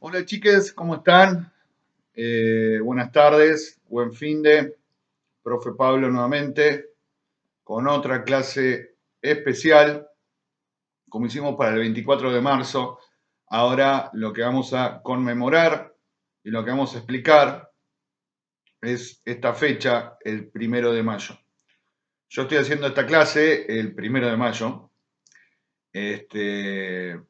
Hola chiques, ¿cómo están? Buenas tardes, buen finde. Profe Pablo nuevamente con otra clase especial, como hicimos para el 24 de marzo. Ahora lo que vamos a conmemorar y lo que vamos a explicar es esta fecha, el 1 de mayo. Yo estoy haciendo esta clase el 1 de mayo. Este,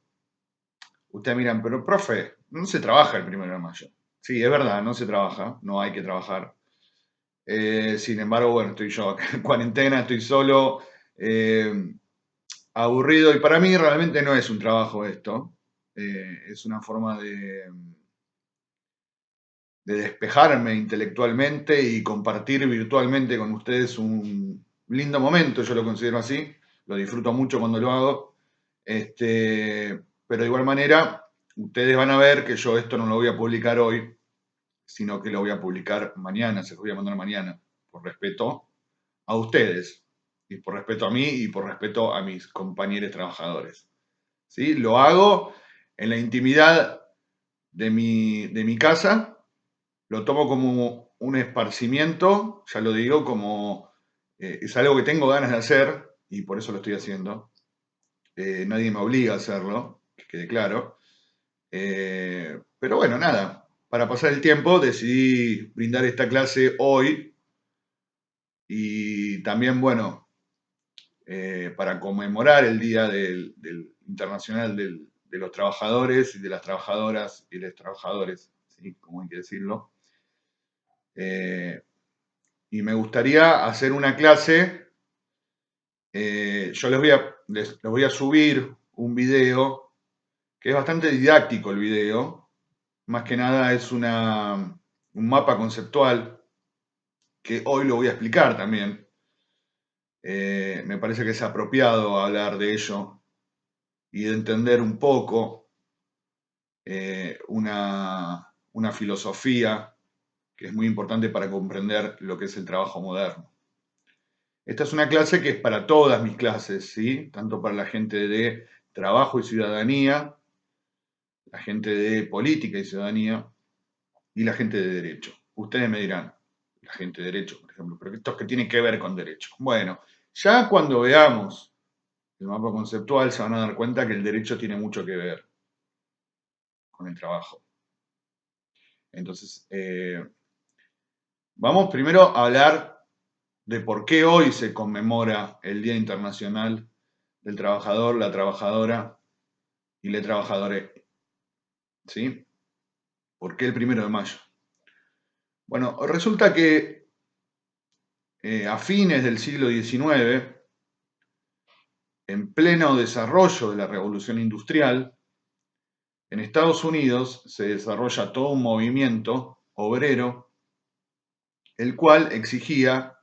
Ustedes miran, pero profe, no se trabaja el 1 de mayo. Sí, es verdad, no se trabaja, no hay que trabajar. Sin embargo, bueno, estoy yo acá en cuarentena, estoy solo, eh, aburrido, y para mí realmente no es un trabajo esto. Es una forma de despejarme intelectualmente y compartir virtualmente con ustedes un lindo momento, yo lo considero así, lo disfruto mucho cuando lo hago. Pero de igual manera, ustedes van a ver que yo esto no lo voy a publicar hoy, sino que lo voy a publicar mañana, se los voy a mandar mañana, por respeto a ustedes, y por respeto a mí y por respeto a mis compañeros trabajadores. ¿Sí? Lo hago en la intimidad de mi casa, lo tomo como un esparcimiento, ya lo digo, como es algo que tengo ganas de hacer y por eso lo estoy haciendo. Nadie me obliga a hacerlo, que quede claro. Pero bueno, nada, para pasar el tiempo decidí brindar esta clase hoy y también, bueno, para conmemorar el Día del Internacional de los Trabajadores y de las Trabajadoras y los Trabajadores, ¿sí? Como hay que decirlo. Eh, y me gustaría hacer una clase. Yo les voy a subir un video que es bastante didáctico el video. Más que nada es un mapa conceptual que hoy lo voy a explicar también. Me parece que es apropiado hablar de ello y de entender un poco una filosofía que es muy importante para comprender lo que es el trabajo moderno. Esta es una clase que es para todas mis clases, ¿sí? Tanto para la gente de trabajo y ciudadanía, la gente de política y ciudadanía y la gente de derecho. Ustedes me dirán, la gente de derecho, por ejemplo, pero esto que tiene que ver con derecho. Bueno, ya cuando veamos el mapa conceptual se van a dar cuenta que el derecho tiene mucho que ver con el trabajo. Entonces, vamos primero a hablar de por qué hoy se conmemora el Día Internacional del Trabajador, la Trabajadora y le Trabajadore. ¿Sí? ¿Por qué el 1 de mayo? Bueno, resulta que a fines del siglo XIX, en pleno desarrollo de la Revolución Industrial, en Estados Unidos se desarrolla todo un movimiento obrero, el cual exigía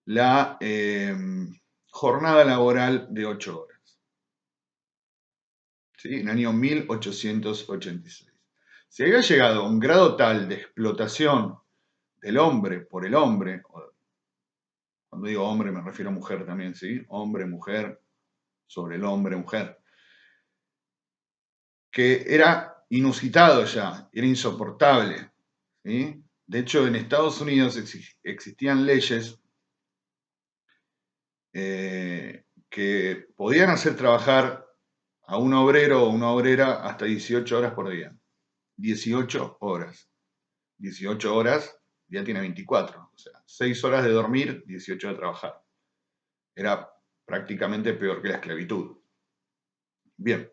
la jornada laboral de 8 horas. ¿Sí? En el año 1886. Se había llegado a un grado tal de explotación del hombre por el hombre, cuando digo hombre me refiero a mujer también, ¿sí? Hombre, mujer, sobre el hombre, mujer, que era inusitado ya, era insoportable, ¿sí? De hecho, en Estados Unidos existían leyes que podían hacer trabajar a un obrero o una obrera hasta 18 horas por día. 18 horas. 18 horas, ya tiene 24. O sea, 6 horas de dormir, 18 de trabajar. Era prácticamente peor que la esclavitud. Bien.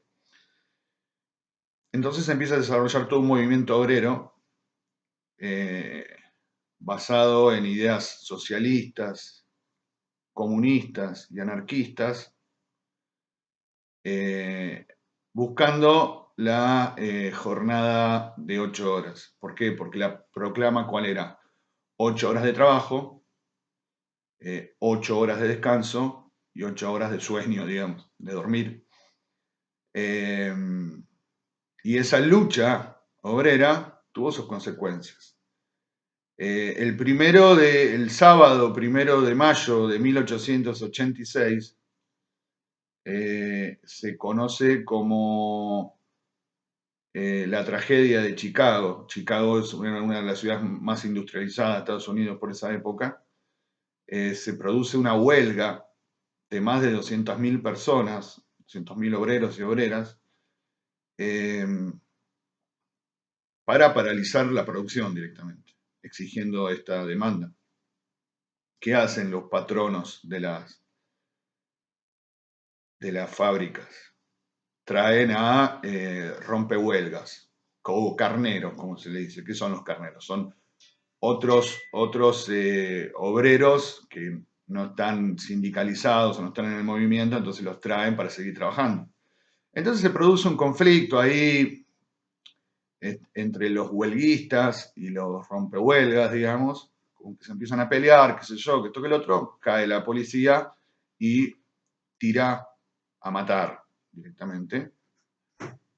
Entonces se empieza a desarrollar todo un movimiento obrero eh, basado en ideas socialistas, comunistas y anarquistas, eh, buscando la jornada de 8 horas. ¿Por qué? Porque la proclama cuál era: 8 horas de trabajo, 8 horas de descanso y 8 horas de sueño, digamos, de dormir. Eh, y esa lucha obrera tuvo sus consecuencias. El sábado 1 de mayo de 1886 , se conoce como, la tragedia de Chicago. Chicago es una de las ciudades más industrializadas de Estados Unidos por esa época. Se produce una huelga de más de 200.000 personas, 200.000 obreros y obreras, para paralizar la producción directamente, exigiendo esta demanda. ¿Qué hacen los patronos de las fábricas? Traen a rompehuelgas, o carneros, como se le dice. ¿Qué son los carneros? Son otros obreros que no están sindicalizados o no están en el movimiento, entonces los traen para seguir trabajando. Entonces se produce un conflicto ahí entre los huelguistas y los rompehuelgas, digamos, como que se empiezan a pelear, qué sé yo, que esto que el otro, cae la policía y tira a matar directamente.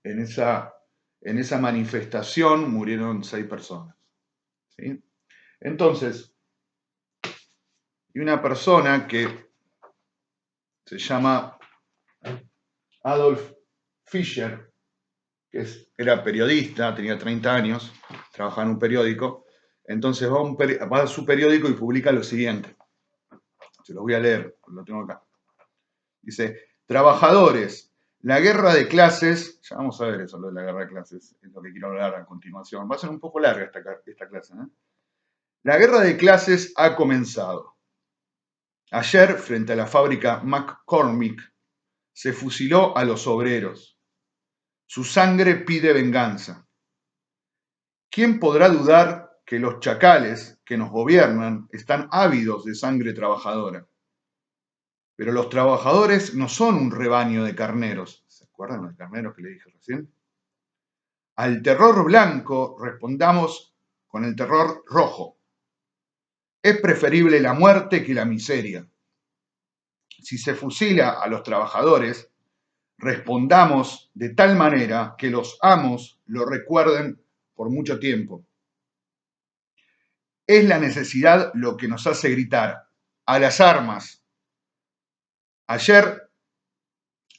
En esa manifestación murieron 6 personas. ¿Sí? Entonces, y una persona que se llama Adolf Fischer, que era periodista, tenía 30 años, trabajaba en un periódico, entonces va a su periódico y publica lo siguiente. Se los voy a leer, lo tengo acá. Dice, trabajadores, la guerra de clases, ya vamos a ver eso, lo de la guerra de clases, es lo que quiero hablar a continuación. Va a ser un poco larga esta clase, ¿eh? La guerra de clases ha comenzado. Ayer, frente a la fábrica McCormick, se fusiló a los obreros. Su sangre pide venganza. ¿Quién podrá dudar que los chacales que nos gobiernan están ávidos de sangre trabajadora? Pero los trabajadores no son un rebaño de carneros. ¿Se acuerdan de los carneros que le dije recién? Al terror blanco respondamos con el terror rojo. Es preferible la muerte que la miseria. Si se fusila a los trabajadores, respondamos de tal manera que los amos lo recuerden por mucho tiempo. Es la necesidad lo que nos hace gritar, a las armas. Ayer,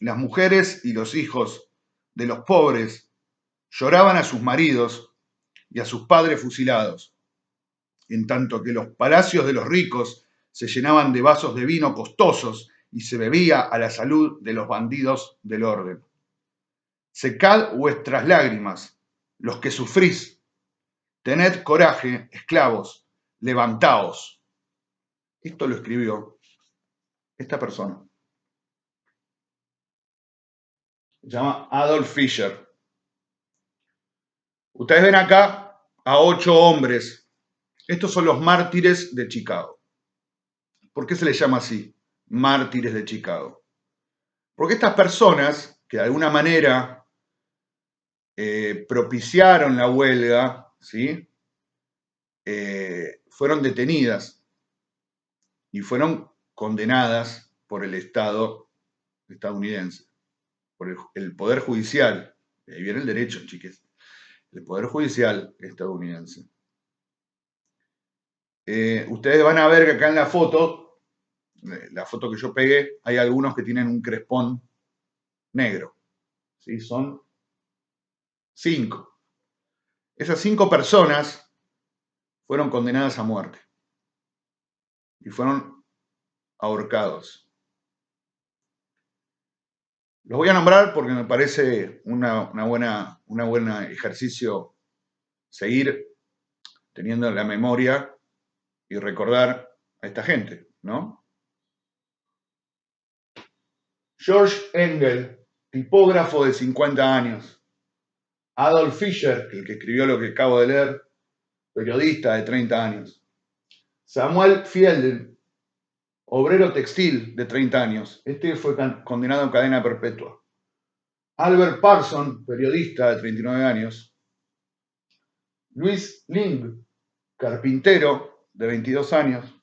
las mujeres y los hijos de los pobres lloraban a sus maridos y a sus padres fusilados, en tanto que los palacios de los ricos se llenaban de vasos de vino costosos y se bebía a la salud de los bandidos del orden. Secad vuestras lágrimas, los que sufrís. Tened coraje, esclavos, levantaos. Esto lo escribió esta persona. Se llama Adolf Fischer. Ustedes ven acá a 8 hombres. Estos son los mártires de Chicago. ¿Por qué se les llama así? Mártires de Chicago. Porque estas personas, que de alguna manera propiciaron la huelga, ¿sí? Fueron detenidas y fueron condenadas por el Estado estadounidense, por el Poder Judicial. De ahí viene el derecho, chiques. El Poder Judicial estadounidense. Ustedes van a ver que acá en la foto que yo pegué, hay algunos que tienen un crespón negro. ¿Sí? Son 5. Esas 5 personas fueron condenadas a muerte y fueron ahorcados. Los voy a nombrar porque me parece una buena ejercicio seguir teniendo la memoria y recordar a esta gente, ¿no? George Engel, tipógrafo de 50 años. Adolf Fischer, el que escribió lo que acabo de leer, periodista de 30 años. Samuel Fielden, obrero textil de 30 años. Este fue condenado en cadena perpetua. Albert Parson, periodista de 39 años. Luis Ling, carpintero de 22 años.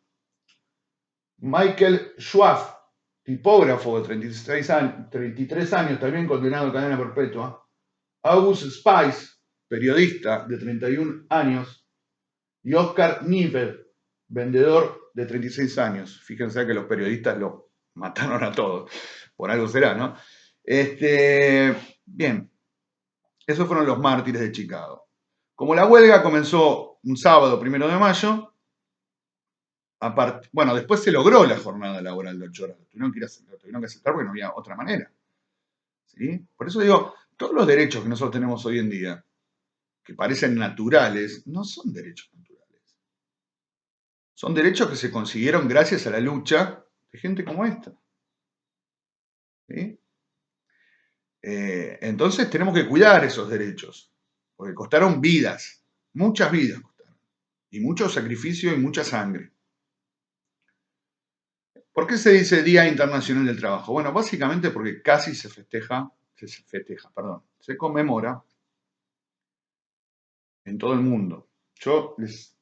Michael Schwab, tipógrafo de 33 años, también condenado en cadena perpetua. August Spice, periodista de 31 años. Y Oscar Nivel, vendedor de 36 años. Fíjense que los periodistas lo mataron a todos. Por algo será, ¿no? Bien. Esos fueron los mártires de Chicago. Como la huelga comenzó un sábado 1 de mayo, bueno, después se logró la jornada laboral de 8 horas. Tuvieron que aceptar porque no había otra manera. ¿Sí? Por eso digo, todos los derechos que nosotros tenemos hoy en día, que parecen naturales, no son derechos naturales. Son derechos que se consiguieron gracias a la lucha de gente como esta. ¿Sí? Entonces tenemos que cuidar esos derechos, porque costaron vidas, muchas vidas costaron, y mucho sacrificio y mucha sangre. ¿Por qué se dice Día Internacional del Trabajo? Bueno, básicamente porque casi se conmemora en todo el mundo. Yo les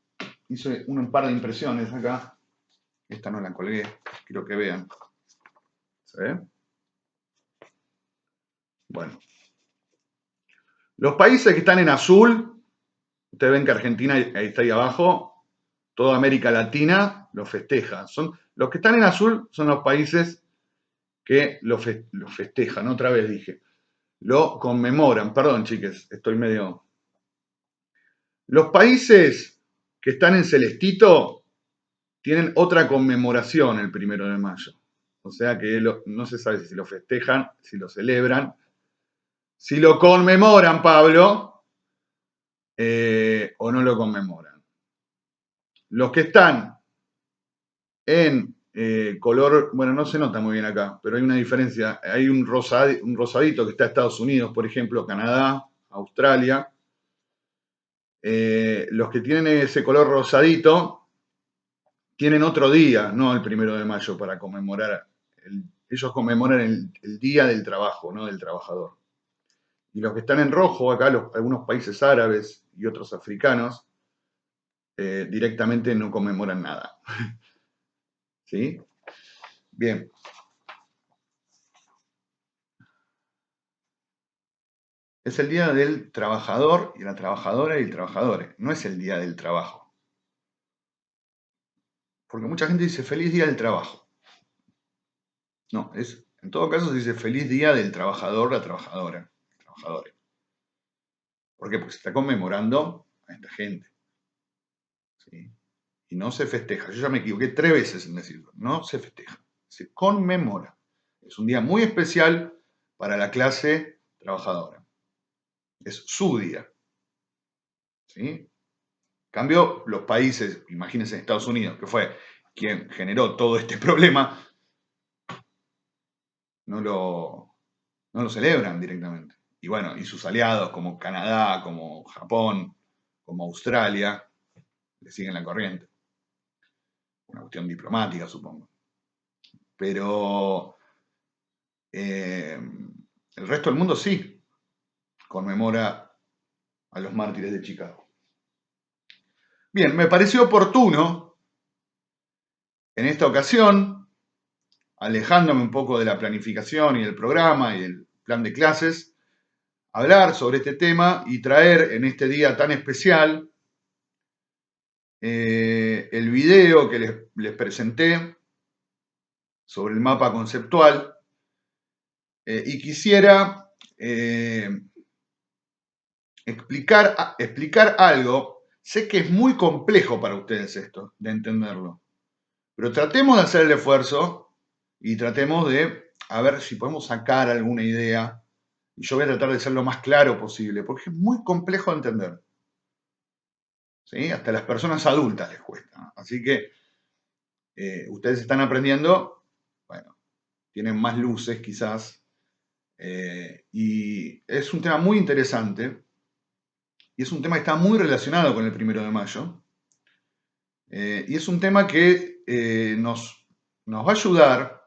hice un par de impresiones acá. Esta no la colgué, quiero que vean. ¿Se ve? Bueno. Los países que están en azul, ustedes ven que Argentina ahí está ahí abajo, toda América Latina lo festeja. Los que están en azul son los países que lo festejan, otra vez dije. Lo conmemoran. Perdón, chiques, estoy medio... Los países que están en celestito tienen otra conmemoración el 1 de mayo. O sea que no se sabe si lo festejan, si lo celebran, si lo conmemoran, Pablo, o no lo conmemoran. Los que están en color, bueno, no se nota muy bien acá, pero hay una diferencia. Hay un rosadito que está en Estados Unidos, por ejemplo, Canadá, Australia. Los que tienen ese color rosadito tienen otro día, no el 1 de mayo, para conmemorar. Ellos conmemoran el Día del Trabajo, no del trabajador. Y los que están en rojo, acá algunos países árabes y otros africanos, directamente no conmemoran nada. ¿Sí? Bien. Es el Día del Trabajador y la Trabajadora y el Trabajador. No es el Día del Trabajo. Porque mucha gente dice Feliz Día del Trabajo. No, en todo caso se dice Feliz Día del Trabajador, la Trabajadora, el Trabajador. ¿Por qué? Porque se está conmemorando a esta gente. ¿Sí? Y no se festeja. Yo ya me equivoqué 3 veces en decirlo. No se festeja. Se conmemora. Es un día muy especial para la clase trabajadora. Es su día. ¿Sí? En cambio, los países, imagínense Estados Unidos, que fue quien generó todo este problema, no lo celebran directamente. Y bueno, y sus aliados como Canadá, como Japón, como Australia, le siguen la corriente. Una cuestión diplomática, supongo. Pero el resto del mundo sí conmemora a los mártires de Chicago. Bien, me pareció oportuno en esta ocasión, alejándome un poco de la planificación y del programa y el plan de clases, hablar sobre este tema y traer en este día tan especial el video que les presenté sobre el mapa conceptual y quisiera explicar algo. Sé que es muy complejo para ustedes esto, de entenderlo, pero tratemos de hacer el esfuerzo y tratemos de a ver si podemos sacar alguna idea. Y yo voy a tratar de ser lo más claro posible, porque es muy complejo de entender. ¿Sí? Hasta las personas adultas les cuesta. Así que ustedes están aprendiendo, bueno, tienen más luces quizás, y es un tema muy interesante, y es un tema que está muy relacionado con el 1 de mayo, y es un tema que nos va a ayudar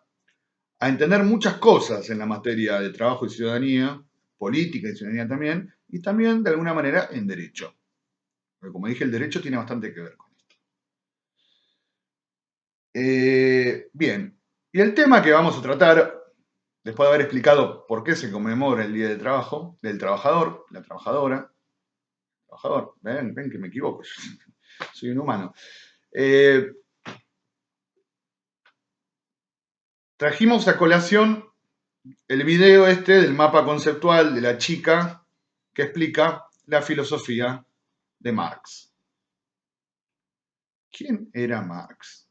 a entender muchas cosas en la materia de trabajo y ciudadanía, política y ciudadanía también, y también de alguna manera en derecho. Porque como dije, el derecho tiene bastante que ver con esto. Bien, y el tema que vamos a tratar, después de haber explicado por qué se conmemora el Día del Trabajo, del trabajador, la trabajadora, trabajador, ven que me equivoco, soy un humano. Trajimos a colación el video este del mapa conceptual de la chica que explica la filosofía de Marx. ¿Quién era Marx?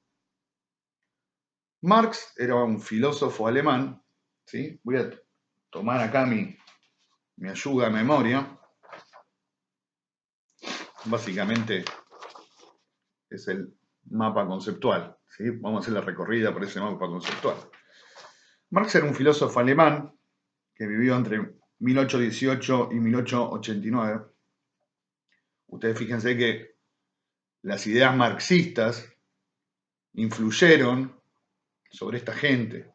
Marx era un filósofo alemán, ¿sí? Voy a tomar acá mi ayuda de memoria. Básicamente es el mapa conceptual, ¿sí? Vamos a hacer la recorrida por ese mapa conceptual. Marx era un filósofo alemán que vivió entre 1818 y 1889. Ustedes fíjense que las ideas marxistas influyeron sobre esta gente.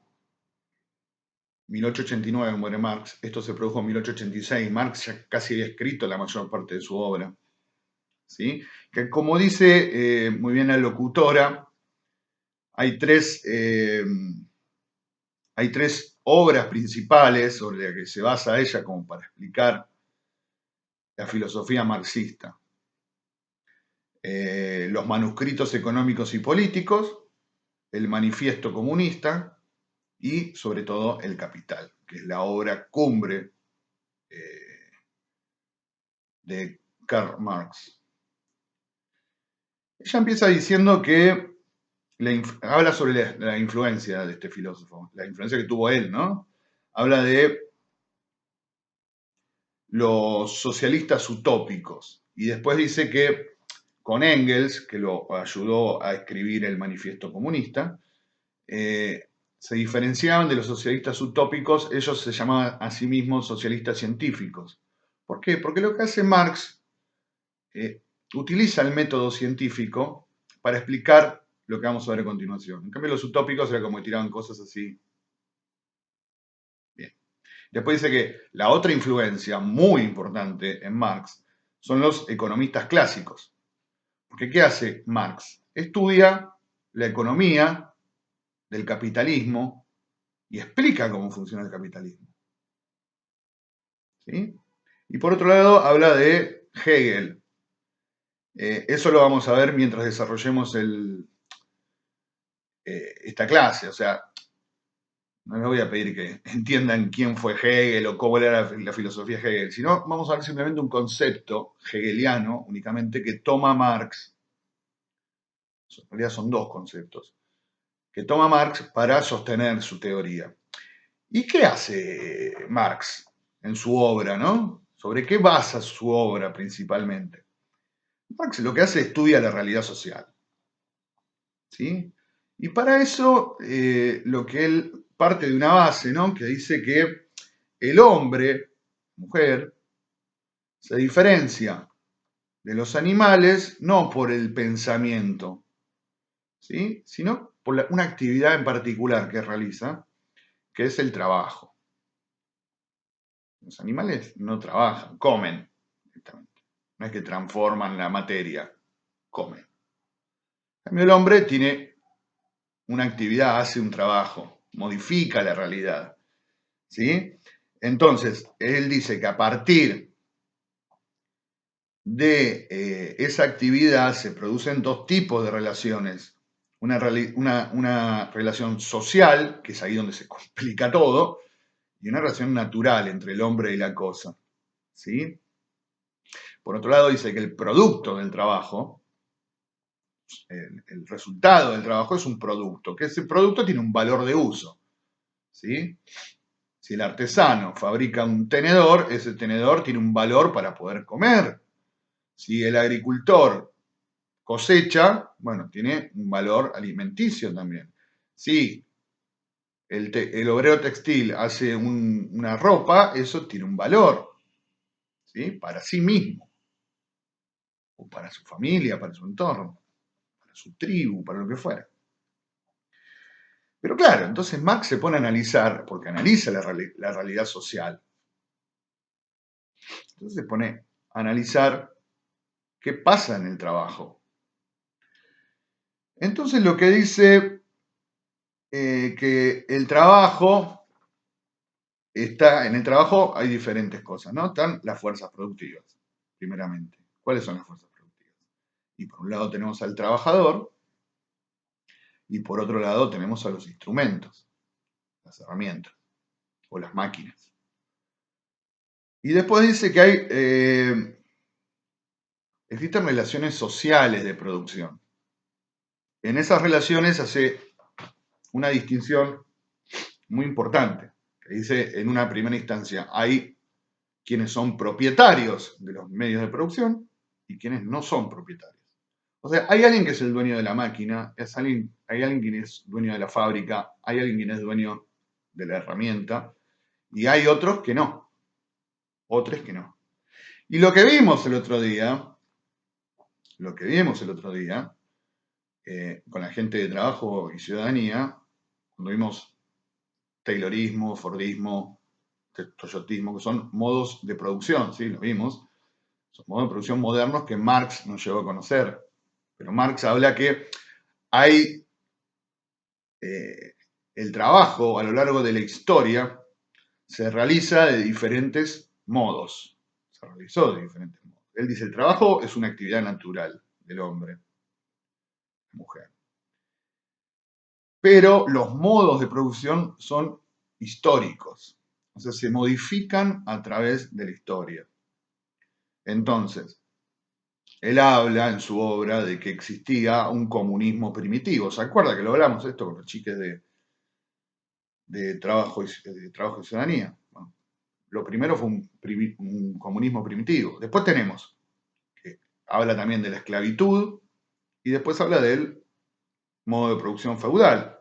1889 muere Marx, esto se produjo en 1886, Marx ya casi había escrito la mayor parte de su obra, ¿sí? Que como dice muy bien la locutora, hay tres obras principales sobre las que se basa ella como para explicar la filosofía marxista. Los manuscritos económicos y políticos, el manifiesto comunista y sobre todo el Capital, que es la obra cumbre de Karl Marx. Ella empieza diciendo que habla sobre la influencia de este filósofo, la influencia que tuvo él, ¿no? Habla de los socialistas utópicos y después dice que con Engels, que lo ayudó a escribir el manifiesto comunista, se diferenciaban de los socialistas utópicos, ellos se llamaban a sí mismos socialistas científicos. ¿Por qué? Porque lo que hace Marx utiliza el método científico para explicar lo que vamos a ver a continuación. En cambio, los utópicos era como que tiraban cosas así. Bien. Después dice que la otra influencia muy importante en Marx son los economistas clásicos. Porque ¿qué hace Marx? Estudia la economía del capitalismo y explica cómo funciona el capitalismo. ¿Sí? Y por otro lado, habla de Hegel. Eso lo vamos a ver mientras desarrollemos esta clase. O sea, no les voy a pedir que entiendan quién fue Hegel o cómo era la filosofía de Hegel, sino vamos a ver simplemente un concepto hegeliano únicamente que toma Marx. En realidad son dos conceptos que toma Marx para sostener su teoría. ¿Y qué hace Marx en su obra, no? ¿Sobre qué basa su obra principalmente? Marx lo que hace es estudia la realidad social. ¿Sí? Y para eso, lo que él parte de una base, ¿no? Que dice que el hombre, mujer, se diferencia de los animales no por el pensamiento, ¿sí? Sino por una actividad en particular que realiza, que es el trabajo. Los animales no trabajan, comen directamente. No es que transforman la materia, comen. En cambio, el hombre tiene una actividad, hace un trabajo, modifica la realidad. ¿Sí? Entonces, él dice que a partir de esa actividad se producen dos tipos de relaciones. Una relación social, que es ahí donde se complica todo, y una relación natural entre el hombre y la cosa. ¿Sí? Por otro lado, dice que el producto del trabajo, el resultado del trabajo es un producto, que ese producto tiene un valor de uso. ¿Sí? Si el artesano fabrica un tenedor, ese tenedor tiene un valor para poder comer. Si el agricultor cosecha, bueno, tiene un valor alimenticio también. Si el obrero textil hace una ropa, eso tiene un valor, ¿sí? Para sí mismo, o para su familia, para su entorno, para su tribu, para lo que fuera. Pero claro, entonces Marx se pone a analizar, porque analiza la realidad social. Entonces se pone a analizar qué pasa en el trabajo. Entonces lo que dice que el trabajo en el trabajo hay diferentes cosas, ¿no? Están las fuerzas productivas, primeramente. ¿Cuáles son las fuerzas productivas? Y por un lado tenemos al trabajador y por otro lado tenemos a los instrumentos, las herramientas o las máquinas. Y después dice que existen relaciones sociales de producción. En esas relaciones hace una distinción muy importante, que dice en una primera instancia, hay quienes son propietarios de los medios de producción y quienes no son propietarios. O sea, hay alguien que es el dueño de la máquina, hay alguien quien es dueño de la fábrica, hay alguien quien es dueño de la herramienta, y hay otros que no, otros que no. Y lo que vimos el otro día, con la gente de trabajo y ciudadanía, cuando vimos Taylorismo, Fordismo, Toyotismo, que son modos de producción, ¿sí? Lo vimos, son modos de producción modernos que Marx nos llevó a conocer. Pero Marx habla que hay el trabajo a lo largo de la historia se realiza de diferentes modos. Se realizó de diferentes modos. Él dice, el trabajo es una actividad natural del hombre, de la mujer. Pero los modos de producción son históricos. O sea, se modifican a través de la historia. Entonces, él habla en su obra de que existía un comunismo primitivo. ¿Se acuerda que lo hablamos esto con los chiques de trabajo y ciudadanía? Bueno, lo primero fue un comunismo primitivo. Después tenemos, que habla también de la esclavitud, y después habla del modo de producción feudal.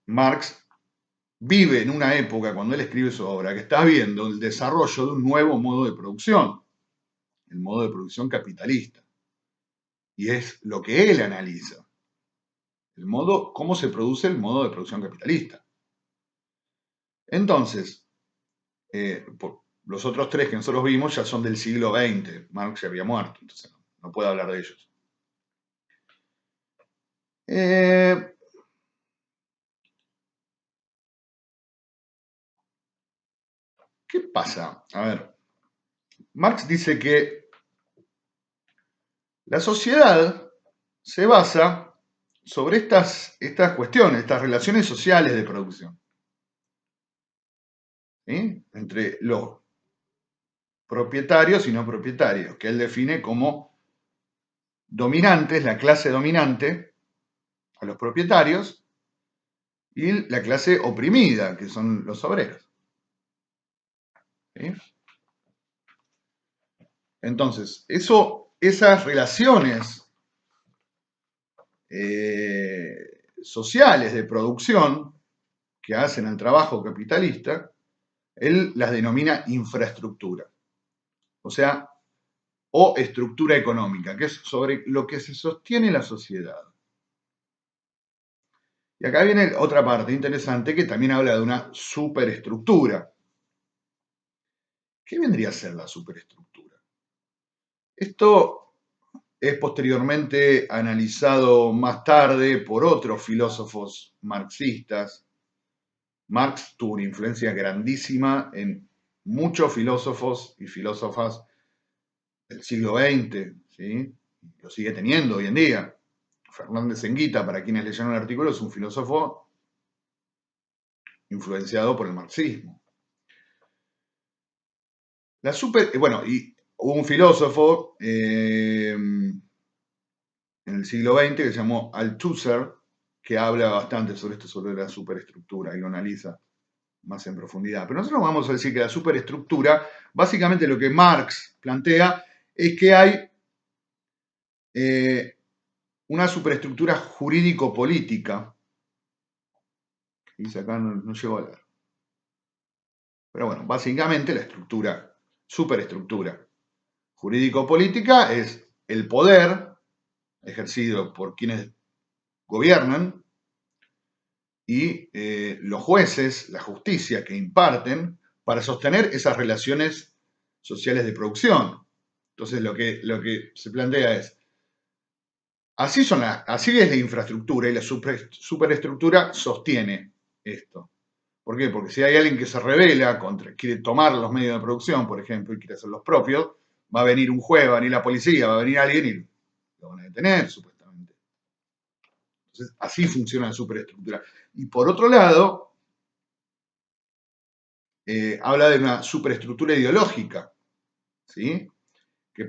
Marx vive en una época, cuando él escribe su obra, que está viendo el desarrollo de un nuevo modo de producción, el modo de producción capitalista. Y es lo que él analiza, cómo se produce el modo de producción capitalista. Entonces, los otros tres que nosotros vimos ya son del siglo XX. Marx ya había muerto, entonces no puedo hablar de ellos. ¿Qué pasa? A ver, Marx dice que la sociedad se basa sobre estas cuestiones, estas relaciones sociales de producción, ¿sí? Entre los propietarios y no propietarios, que él define como dominantes, la clase dominante, a los propietarios, y la clase oprimida, que son los obreros. ¿Sí? Entonces, esas relaciones sociales de producción que hacen al trabajo capitalista, él las denomina infraestructura. O sea, o estructura económica, que es sobre lo que se sostiene la sociedad. Y acá viene otra parte interesante que también habla de una superestructura. ¿Qué vendría a ser la superestructura? Esto es posteriormente analizado más tarde por otros filósofos marxistas. Marx tuvo una influencia grandísima en muchos filósofos y filósofas del siglo XX, ¿sí? Lo sigue teniendo hoy en día. Fernández Enguita, para quienes leyeron el artículo, es un filósofo influenciado por el marxismo. Bueno, y hubo un filósofo en el siglo XX que se llamó Althusser, que habla bastante sobre esto, sobre la superestructura, y lo analiza más en profundidad. Pero nosotros vamos a decir que la superestructura, básicamente lo que Marx plantea es que hay una superestructura jurídico-política, que dice acá no llegó a leer. Pero bueno, básicamente la superestructura jurídico-política es el poder ejercido por quienes gobiernan y los jueces, la justicia que imparten para sostener esas relaciones sociales de producción. Entonces lo que se plantea es, así es la infraestructura y la superestructura sostiene esto. ¿Por qué? Porque si hay alguien que se revela quiere tomar los medios de producción, por ejemplo, y quiere hacer los propios, va a venir un juez, va a venir la policía, va a venir alguien y lo van a detener, supuestamente. Entonces, así funciona la superestructura. Y por otro lado, habla de una superestructura ideológica, ¿sí? Que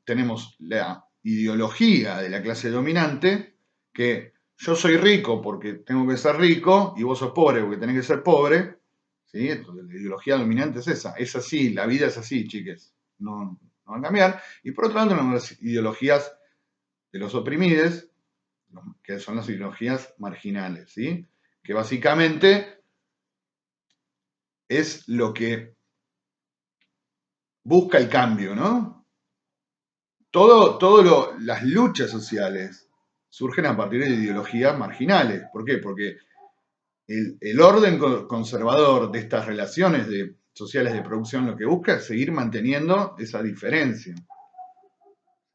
tenemos la ideología de la clase dominante, que yo soy rico porque tengo que ser rico y vos sos pobre porque tenés que ser pobre, ¿sí? Entonces, la ideología dominante es esa, es así, la vida es así, chiques, no va a cambiar. Y por otro lado tenemos las ideologías de los oprimidos, que son las ideologías marginales, ¿sí? Que básicamente es lo que busca el cambio, ¿no? Las luchas sociales surgen a partir de ideologías marginales. ¿Por qué? Porque el orden conservador de estas relaciones sociales de producción lo que busca es seguir manteniendo esa diferencia.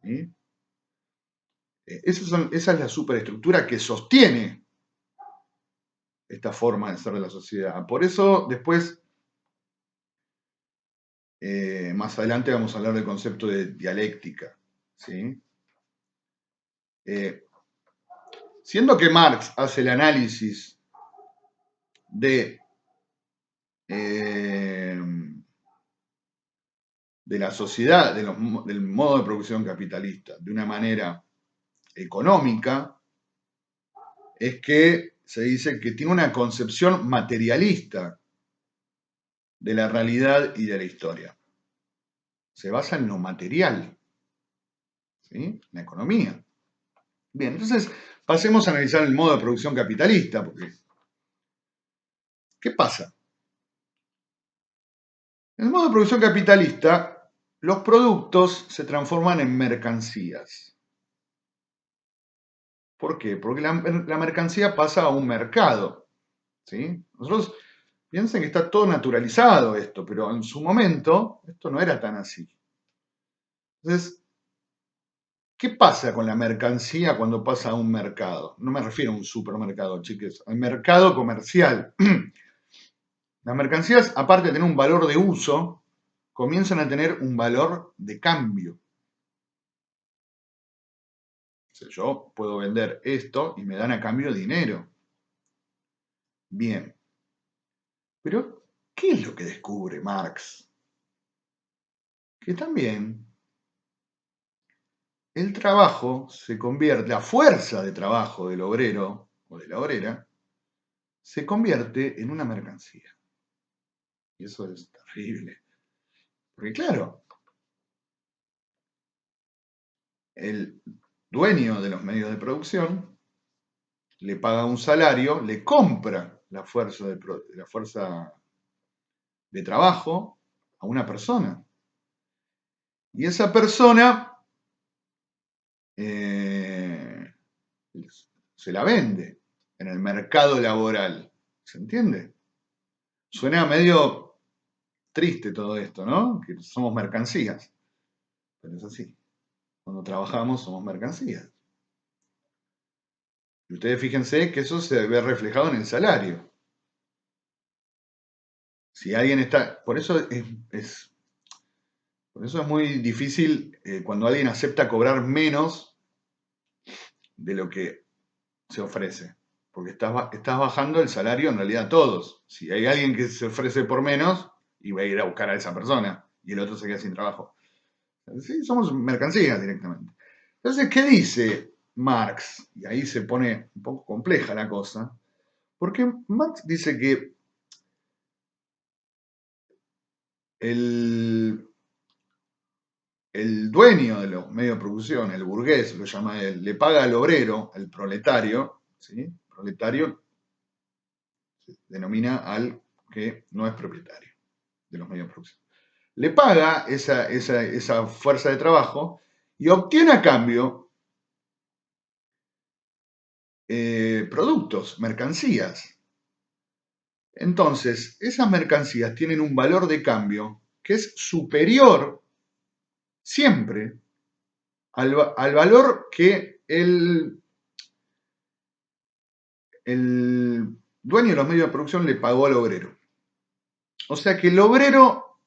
¿Sí? Esa es la superestructura que sostiene esta forma de ser de la sociedad. Por eso después, más adelante vamos a hablar del concepto de dialéctica. ¿Sí? Siendo que Marx hace el análisis de, de la sociedad, del modo de producción capitalista, de una manera económica, es que se dice que tiene una concepción materialista de la realidad y de la historia. Se basa en lo material, ¿sí? La economía. Bien, entonces pasemos a analizar el modo de producción capitalista, porque ¿qué pasa? En el modo de producción capitalista, los productos se transforman en mercancías. ¿Por qué? Porque la mercancía pasa a un mercado, ¿sí? Nosotros piensen que está todo naturalizado esto, pero en su momento esto no era tan así. Entonces, ¿qué pasa con la mercancía cuando pasa a un mercado? No me refiero a un supermercado, chiques, al mercado comercial. Las mercancías, aparte de tener un valor de uso, comienzan a tener un valor de cambio. O sea, yo puedo vender esto y me dan a cambio dinero. Bien. Pero, ¿qué es lo que descubre Marx? Que también el trabajo se convierte, la fuerza de trabajo del obrero o de la obrera, se convierte en una mercancía. Y eso es terrible. Porque claro, el dueño de los medios de producción le paga un salario, le compra la fuerza de trabajo a una persona. Y esa persona eh, se la vende en el mercado laboral. ¿Se entiende? Suena medio triste todo esto, ¿no? Que somos mercancías. Pero es así. Cuando trabajamos somos mercancías. Y ustedes fíjense que eso se ve reflejado en el salario. Si alguien está. Por eso es muy difícil cuando alguien acepta cobrar menos de lo que se ofrece. Porque estás bajando el salario en realidad a todos. Si hay alguien que se ofrece por menos, y va a ir a buscar a esa persona y el otro se queda sin trabajo. Sí, somos mercancías directamente. Entonces, ¿qué dice Marx? Y ahí se pone un poco compleja la cosa, porque Marx dice que el, el dueño de los medios de producción, el burgués, lo llama él, le paga al obrero, al proletario, ¿sí? Proletario se denomina al que no es propietario de los medios de producción. Le paga esa fuerza de trabajo y obtiene a cambio productos, mercancías. Entonces, esas mercancías tienen un valor de cambio que es superior siempre al valor que el dueño de los medios de producción le pagó al obrero. O sea que el obrero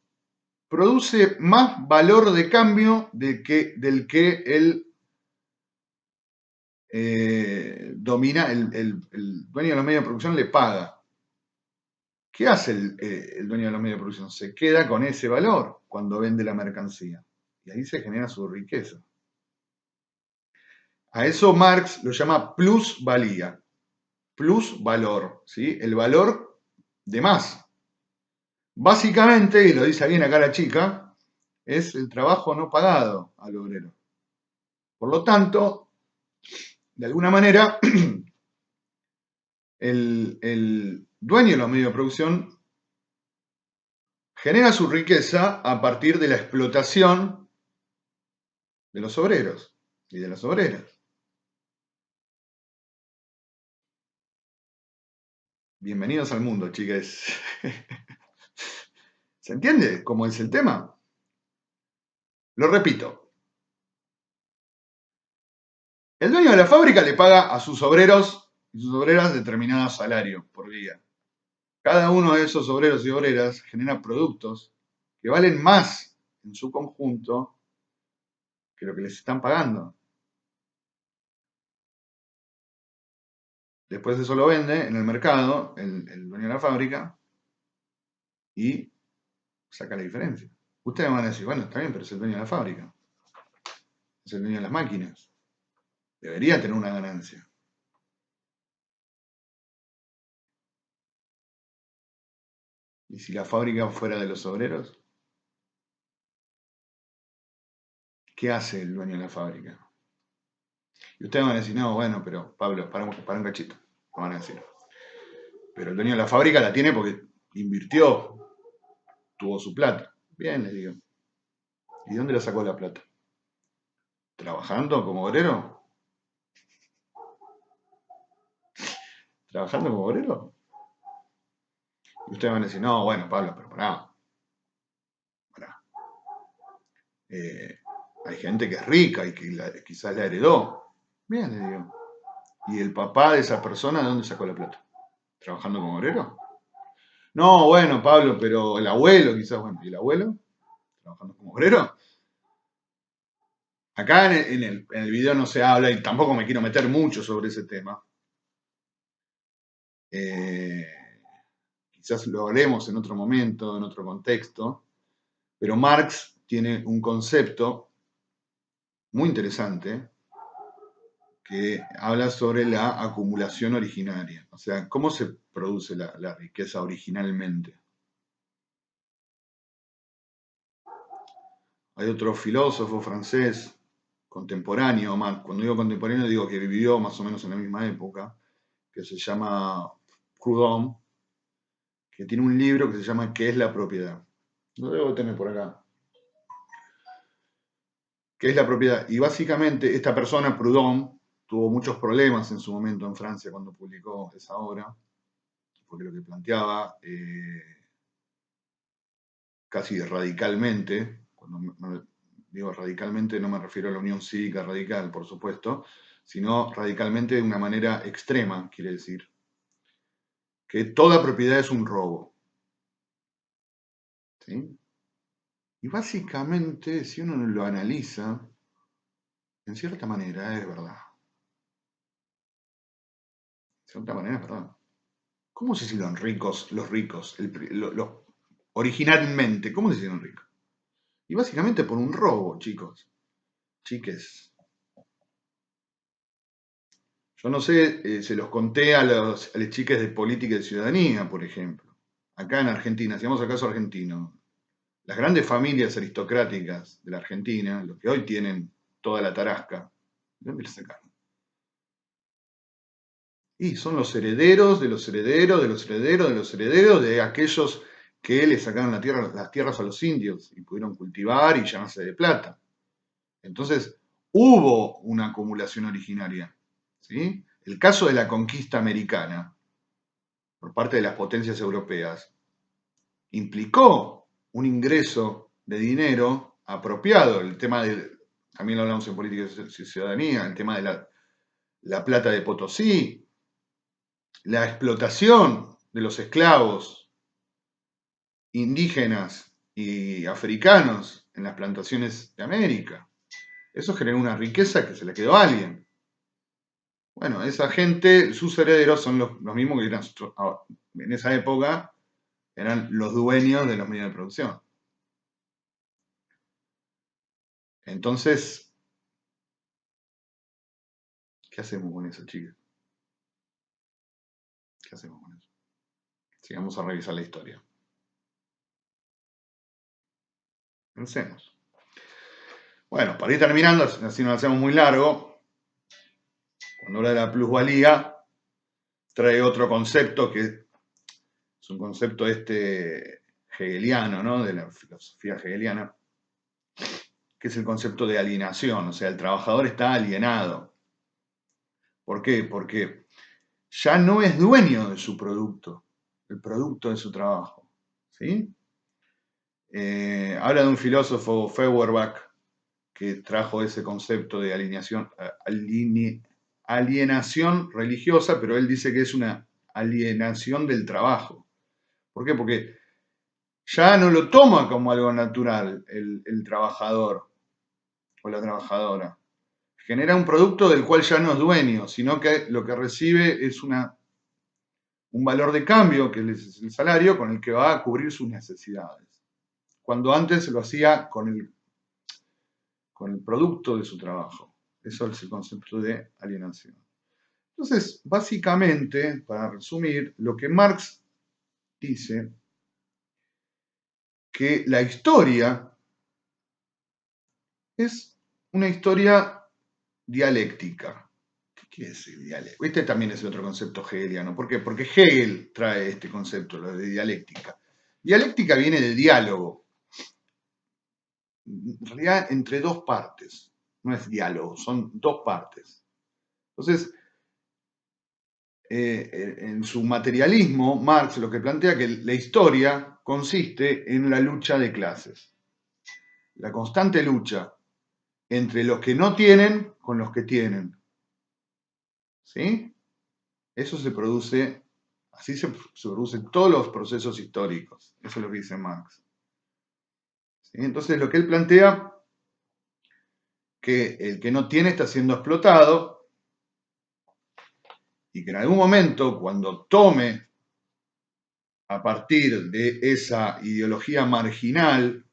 produce más valor de cambio del que él domina, el dueño de los medios de producción le paga. ¿Qué hace el dueño de los medios de producción? Se queda con ese valor cuando vende la mercancía. Y ahí se genera su riqueza. A eso Marx lo llama plusvalía, plus valor, ¿sí? El valor de más. Básicamente, y lo dice bien acá la chica, es el trabajo no pagado al obrero. Por lo tanto, de alguna manera, el dueño de los medios de producción genera su riqueza a partir de la explotación de los obreros y de las obreras. Bienvenidos al mundo, chicas. ¿Se entiende cómo es el tema? Lo repito. El dueño de la fábrica le paga a sus obreros y sus obreras determinado salario por día. Cada uno de esos obreros y obreras genera productos que valen más en su conjunto que lo que les están pagando. Después eso lo vende en el mercado, el dueño de la fábrica, y saca la diferencia. Ustedes van a decir, bueno, está bien, pero es el dueño de la fábrica. Es el dueño de las máquinas. Debería tener una ganancia. ¿Y si la fábrica fuera de los obreros? ¿Qué hace el dueño de la fábrica? Y ustedes van a decir, no, bueno, pero Pablo, para un cachito. Van a decir. Pero el dueño de la fábrica la tiene porque invirtió, tuvo su plata. Bien, les digo. ¿Y dónde la sacó la plata? ¿Trabajando como obrero? ¿Trabajando como obrero? Y ustedes van a decir, no, bueno, Pablo, pero pará. Hay gente que es rica y que quizás la heredó. Bien, le digo. ¿Y el papá de esa persona de dónde sacó la plata? ¿Trabajando como obrero? No, bueno, Pablo, pero el abuelo quizás, bueno, ¿y el abuelo? ¿Trabajando como obrero? Acá en el video no se habla y tampoco me quiero meter mucho sobre ese tema. Quizás lo hablemos en otro momento, en otro contexto, pero Marx tiene un concepto muy interesante que habla sobre la acumulación originaria, o sea, cómo se produce la riqueza originalmente. Hay otro filósofo francés contemporáneo, cuando digo contemporáneo digo que vivió más o menos en la misma época, que se llama Proudhon, que tiene un libro que se llama ¿Qué es la propiedad? Lo debo tener por acá. ¿Qué es la propiedad? Y básicamente esta persona, Proudhon, tuvo muchos problemas en su momento en Francia cuando publicó esa obra, porque lo que planteaba casi radicalmente, cuando digo radicalmente no me refiero a la Unión Cívica Radical, por supuesto, sino radicalmente de una manera extrema, quiere decir, que toda propiedad es un robo. ¿Sí? Y básicamente, si uno lo analiza, en cierta manera es verdad. De cierta manera es verdad. ¿Cómo se hicieron ricos los ricos? Originalmente, ¿cómo se hicieron ricos? Y básicamente por un robo, chicos. Chiques. Yo no sé, se los conté a los chiques de política y de ciudadanía, por ejemplo. Acá en Argentina, si vamos al caso argentino, las grandes familias aristocráticas de la Argentina, los que hoy tienen toda la tarasca, ¿de dónde la sacaron? Y son los herederos de los herederos de los herederos de los herederos de aquellos que le sacaron las tierras a los indios y pudieron cultivar y llenarse de plata. Entonces, hubo una acumulación originaria. ¿Sí? El caso de la conquista americana por parte de las potencias europeas implicó un ingreso de dinero apropiado. El tema también lo hablamos en política y ciudadanía, el tema de la plata de Potosí, la explotación de los esclavos indígenas y africanos en las plantaciones de América. Eso generó una riqueza que se le quedó a alguien. Bueno, esa gente, sus herederos son los mismos que eran en esa época eran los dueños de los medios de producción. Entonces, ¿qué hacemos con eso, chicos? ¿Qué hacemos con eso? Sigamos a revisar la historia. Pensemos. Bueno, para ir terminando, así no lo hacemos muy largo, cuando habla de la plusvalía, trae otro concepto que es un concepto hegeliano, ¿no? De la filosofía hegeliana, que es el concepto de alienación, o sea, el trabajador está alienado. ¿Por qué? Porque ya no es dueño de su producto, el producto de su trabajo, ¿sí? Habla de un filósofo, Feuerbach, que trajo ese concepto de alienación religiosa, pero él dice que es una alienación del trabajo. ¿Por qué? Porque ya no lo toma como algo natural el trabajador o la trabajadora. Genera un producto del cual ya no es dueño, sino que lo que recibe es un valor de cambio, que es el salario, con el que va a cubrir sus necesidades. Cuando antes lo hacía con el producto de su trabajo. Eso es el concepto de alienación. Entonces, básicamente, para resumir, lo que Marx dice, que la historia es una historia dialéctica. ¿Qué quiere decir dialéctica? Este también es otro concepto hegeliano. ¿Por qué? Porque Hegel trae este concepto, lo de dialéctica. Dialéctica viene de diálogo. En realidad, entre dos partes. No es diálogo, son dos partes. Entonces, en su materialismo, Marx lo que plantea que la historia consiste en la lucha de clases. La constante lucha entre los que no tienen con los que tienen. ¿Sí? Eso se produce, así se producen todos los procesos históricos. Eso es lo que dice Marx. ¿Sí? Entonces, lo que él plantea, que el que no tiene está siendo explotado y que en algún momento, cuando tome a partir de esa ideología marginal,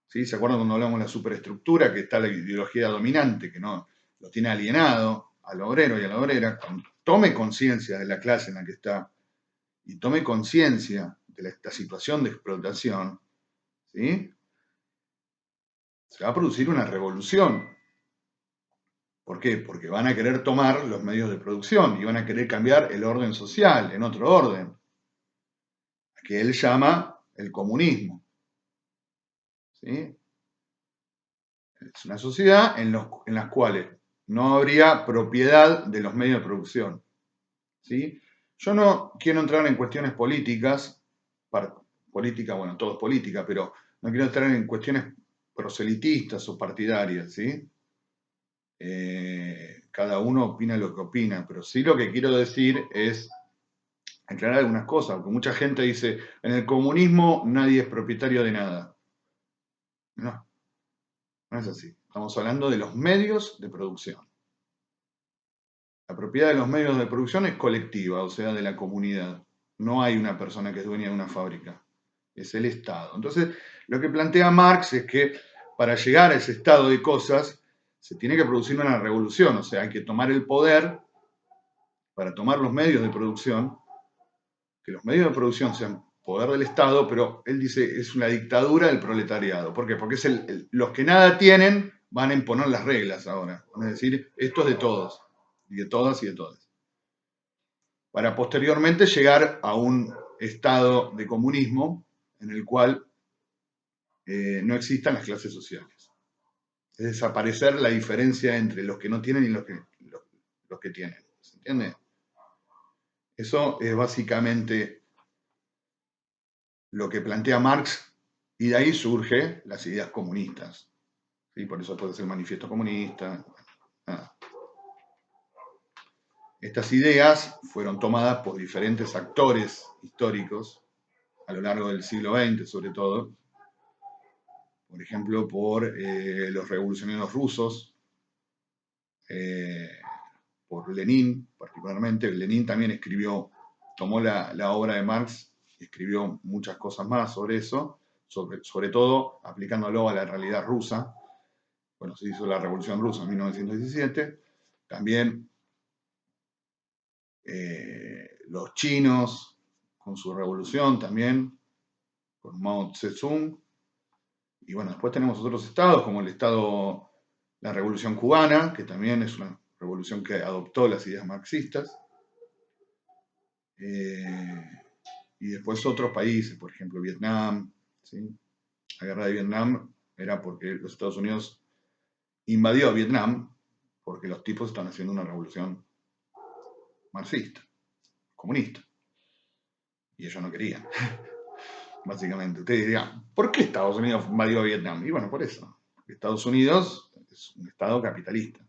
¿sí? ¿Se acuerdan cuando hablamos de la superestructura, que está la ideología dominante, que no lo tiene alienado al obrero y a la obrera? Tome conciencia de la clase en la que está y tome conciencia de esta situación de explotación, ¿sí? Se va a producir una revolución. ¿Por qué? Porque van a querer tomar los medios de producción y van a querer cambiar el orden social en otro orden, que él llama el comunismo. ¿Sí? Es una sociedad en las cuales no habría propiedad de los medios de producción. ¿Sí? Yo no quiero entrar en cuestiones políticas, política, bueno, todo es política, pero no quiero entrar en cuestiones proselitistas o partidarias, ¿sí? Cada uno opina lo que opina, pero sí lo que quiero decir es aclarar algunas cosas, porque mucha gente dice, en el comunismo nadie es propietario de nada. No, no es así. Estamos hablando de los medios de producción. La propiedad de los medios de producción es colectiva, o sea, de la comunidad. No hay una persona que es dueña de una fábrica. Es el Estado. Entonces, lo que plantea Marx es que para llegar a ese estado de cosas se tiene que producir una revolución, o sea, hay que tomar el poder para tomar los medios de producción, que los medios de producción sean poder del Estado, pero él dice es una dictadura del proletariado. ¿Por qué? Porque es los que nada tienen van a imponer las reglas ahora. Van a decir, esto es de todos, y de todas y de todas. Para posteriormente llegar a un estado de comunismo en el cual no existan las clases sociales. Es desaparecer la diferencia entre los que no tienen y los que tienen. ¿Se entiende? Eso es básicamente lo que plantea Marx y de ahí surgen las ideas comunistas. ¿Sí? Por eso puede ser el manifiesto comunista. Nada. Estas ideas fueron tomadas por diferentes actores históricos a lo largo del siglo XX, sobre todo. Por ejemplo, por los revolucionarios rusos, por Lenin particularmente. Lenin también escribió, tomó la obra de Marx escribió muchas cosas más sobre eso, sobre todo aplicándolo a la realidad rusa. Bueno, se hizo la Revolución Rusa en 1917. También los chinos con su revolución también, con Mao Zedong. Y bueno, después tenemos otros estados, como la Revolución Cubana, que también es una revolución que adoptó las ideas marxistas. Y después otros países, por ejemplo, Vietnam. ¿Sí? La guerra de Vietnam era porque los Estados Unidos invadió Vietnam porque los tipos están haciendo una revolución marxista, comunista. Y ellos no querían, básicamente. Ustedes dirían, ¿por qué Estados Unidos invadió Vietnam? Y bueno, por eso. Porque Estados Unidos es un estado capitalista.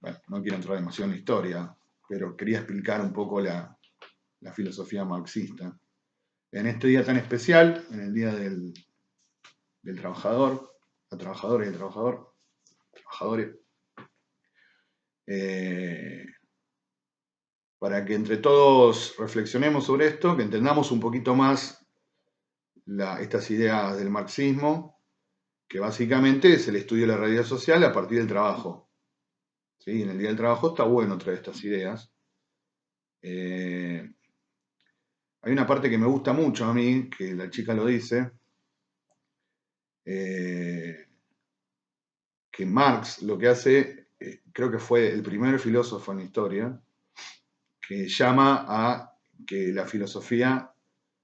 Bueno, no quiero entrar demasiado en la historia, pero quería explicar un poco la filosofía marxista. En este día tan especial, en el Día del Trabajador, la trabajadora y el trabajador, trabajadores, para que entre todos reflexionemos sobre esto, que entendamos un poquito más estas ideas del marxismo, que básicamente es el estudio de la realidad social a partir del trabajo. ¿Sí? En el Día del Trabajo está bueno traer estas ideas. Hay una parte que me gusta mucho a mí, que la chica lo dice, que Marx lo que hace, creo que fue el primer filósofo en la historia, que llama a que la filosofía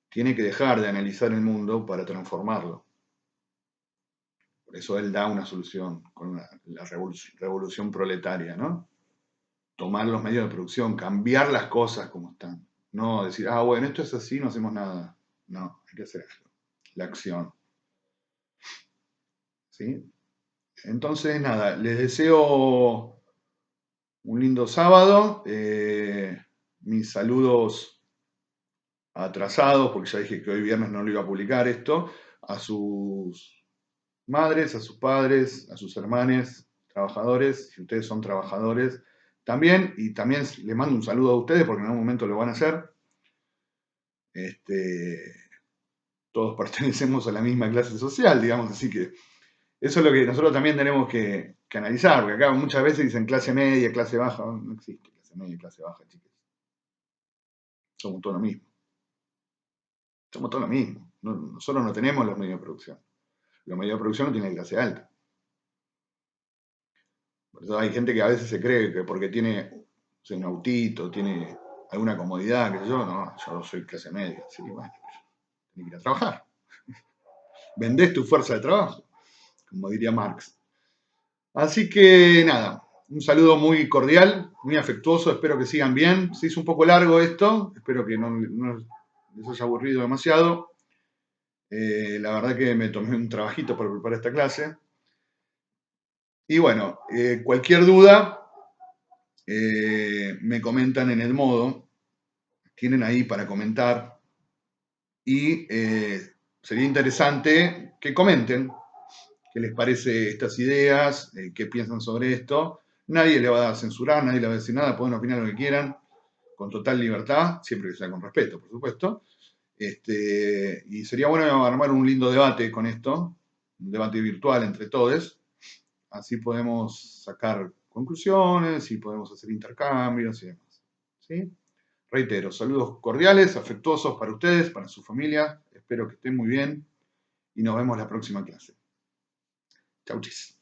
tiene que dejar de analizar el mundo para transformarlo. Por eso él da una solución con la revolución proletaria, ¿no? Tomar los medios de producción, cambiar las cosas como están. No decir, bueno, esto es así, no hacemos nada. No, hay que hacer la acción. ¿Sí? Entonces, nada, les deseo un lindo sábado. Mis saludos atrasados, porque ya dije que hoy viernes no lo iba a publicar esto, a sus madres, a sus padres, a sus hermanos, trabajadores, si ustedes son trabajadores también, y también les mando un saludo a ustedes porque en algún momento lo van a hacer. Todos pertenecemos a la misma clase social, digamos, así que eso es lo que nosotros también tenemos que analizar, porque acá muchas veces dicen clase media, clase baja, no existe clase media y clase baja, chicos. Somos todo lo mismo. Somos todo lo mismo. Nosotros no tenemos los medios de producción. Los medios de producción no tienen clase alta. Por eso hay gente que a veces se cree que porque tiene un autito, tiene alguna comodidad, que yo soy clase media. Sí, bueno, tenés que ir a trabajar. Vendés tu fuerza de trabajo, como diría Marx. Así que nada, un saludo muy cordial, muy afectuoso, espero que sigan bien. Se hizo un poco largo esto, espero que no les haya aburrido demasiado. La verdad que me tomé un trabajito para preparar esta clase. Y bueno, cualquier duda, me comentan en el modo, tienen ahí para comentar. Y sería interesante que comenten qué les parece estas ideas, qué piensan sobre esto. Nadie le va a censurar, nadie le va a decir nada, pueden opinar lo que quieran, con total libertad, siempre que sea con respeto, por supuesto. Y sería bueno armar un lindo debate con esto, un debate virtual entre todos. Así podemos sacar conclusiones y podemos hacer intercambios y demás. ¿Sí? Reitero, saludos cordiales, afectuosos para ustedes, para su familia. Espero que estén muy bien y nos vemos la próxima clase. Chau, chis.